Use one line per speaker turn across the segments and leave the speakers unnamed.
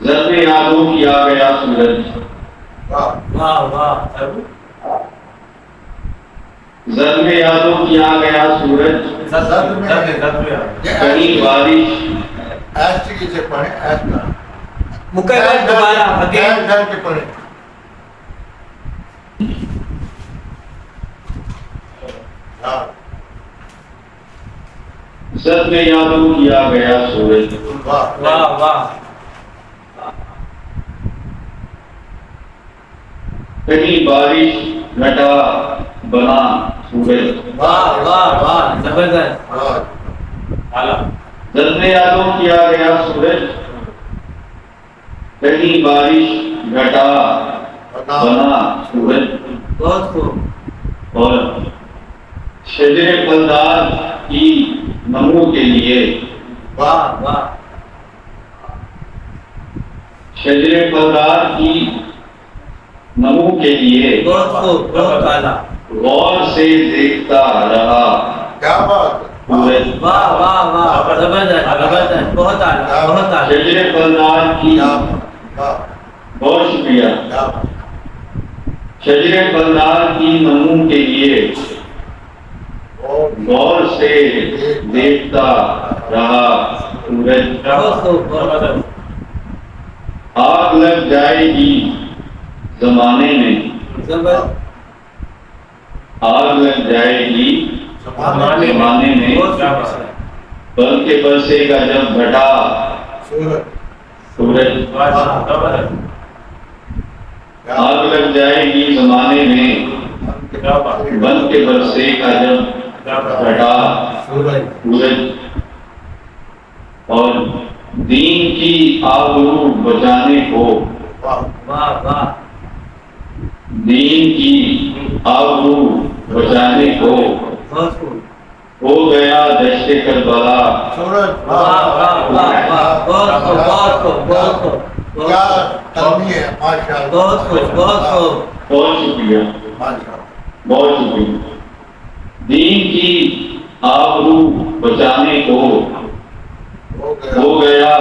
ضرب یادوں کیا گیا سورج،
واہ واہ،
ضرب یادوں کیا گیا سورج، کہیں بارش
ایسٹی سے پڑھیں، ایسٹا
مکمل دوبارہ اگین
ڈر کے پڑھیں.
ضرب یادوں کیا گیا سورج،
واہ
واہ واہ،
کہیں بارش گھٹا بنا سورج،
واہ واہ واہ، زبردست، اعلیٰ،
ضرب یادوں کیا گیا سورج، کہیں بارش گھٹا بنا سورج،
بہت خوب،
اور شجر پھلدار کی نمو کے لیے،
واہ واہ،
شجر پھلدار کی نمو کے لیے
بہت خوب، بہت اعلیٰ،
غور سے دیکھتا رہا
کیا بات ہے.
سورج،
واہ واہ واہ، زبردست زبردست، بہت اعلیٰ بہت اعلیٰ،
شجر پھلدار کی، بہت شکریہ، شجر پھلدار کی نمو کے لیے غور سے دیکھتا رہا سورج،
بہت خوب، بہت خوب،
آگ لگ جائے گی زمانے میں،
زبردست،
آگ لگ جائے گی زمانے میں،
بہت خوب،
بلکہ برسے کا جب گھٹا سورج، آگ لگ جائے گی زمانے میں، بن کے برسے کا جب گھٹا سورج، اور دین کی آبرو بچانے کو،
واہ واہ،
دین کی آبرو بچانے کو
بہت خوب،
ہو گیا دشت کربلا
سورج.
واہ واہ واہ واہ، بہت خوب بہت خوب بہت خوب،
کیا تلمی ہے، ماشاء اللہ.
بہت خوب بہت خوب،
بہت شکریہ،
ماشاء اللہ.
بہت شکریہ. دین کی آبرو بچانے کو ہو گیا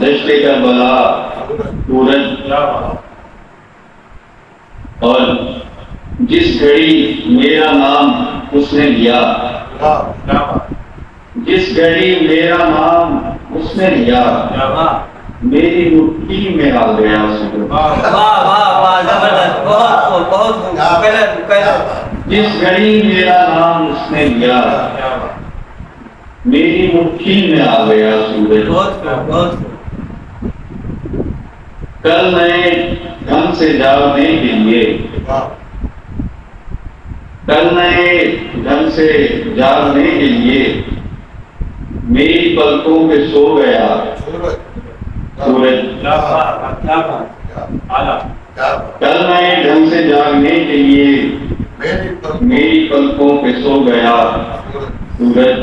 دشت کربلا سورج، اور جس گھڑی میرا نام اس نے لیا، جس گھڑی میرا نام اس نے لیا، میری مٹھی میں آ گیا سورج،
واہ واہ واہ، زبردست، بہت خوب بہت خوب، مکمل،
جس گھڑی میرا نام اس نے لیا، میری مٹھی میں آ گیا سورج،
بہت خوب بہت خوب،
کل نئے ڈھنگ سے جاگنے کے لیے، کل نئے ڈھنگ سے جاگنے کے لیے میری پلکوں پہ سو گیا سورج، کل نئے ڈھنگ سے جاگنے کے لیے میری پلکوں پہ سو گیا سورج،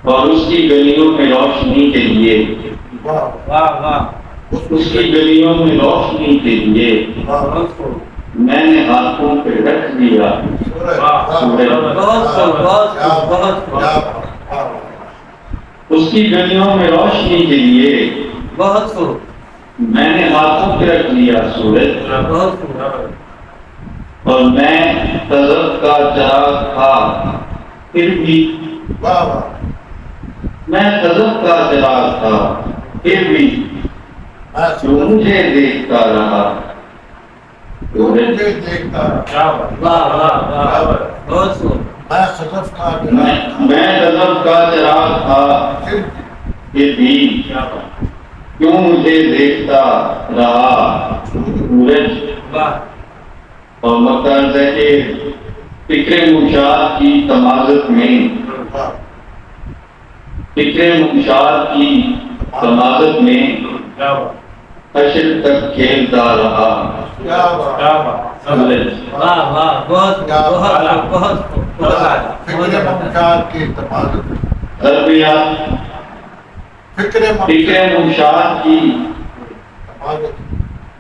اور اس کی گلیوں میں روشنی کے لیے،
واہ واہ،
اس کی گلیوں میں روشنی کے لیے
بہت خوب،
میں نے ہاتھوں پہ رکھ دیا سورج،
بہت خوب بہت خوب بہت خوب،
اس کی گلیوں میں روشنی کے لیے
بہت خوب،
میں نے ہاتھوں پہ رکھ دیا سورج،
بہت خوب،
اور میں تذب کا چراغ تھا پھر بھی، میں تذب کا چراغ تھا پھر بھی جو مجھے دیکھتا رہا سورج،
واہ واہ واہ، بہت خوب،
میں تذب کا چراغ تھا پھر بھی کیوں مجھے دیکھتا رہا سورج،
واہ،
اور مقصد ہے کہ فکر منشاد کی تمازت میں، فکر منشاد کی تمازت میں حشر تک کھیلتا رہا سورج،
واہ واہ، بہت خوب بہت خوب بہت خوب، بہت اعلیٰ،
ضربیات فکر منشاد کی،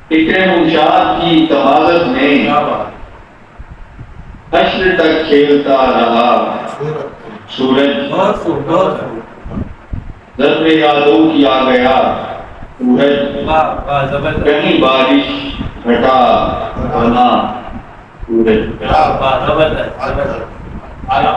فکر منشاد کی تمازت میں حشر تک کھیلتا رہا سورج،
بہت خوب بہت خوب،
ضرب یادوں کی آ گیا سورج
واہ واہ زبردست
کہیں بارش گھٹا بنا سورج
واہ زبردست زبردست
اعلیٰ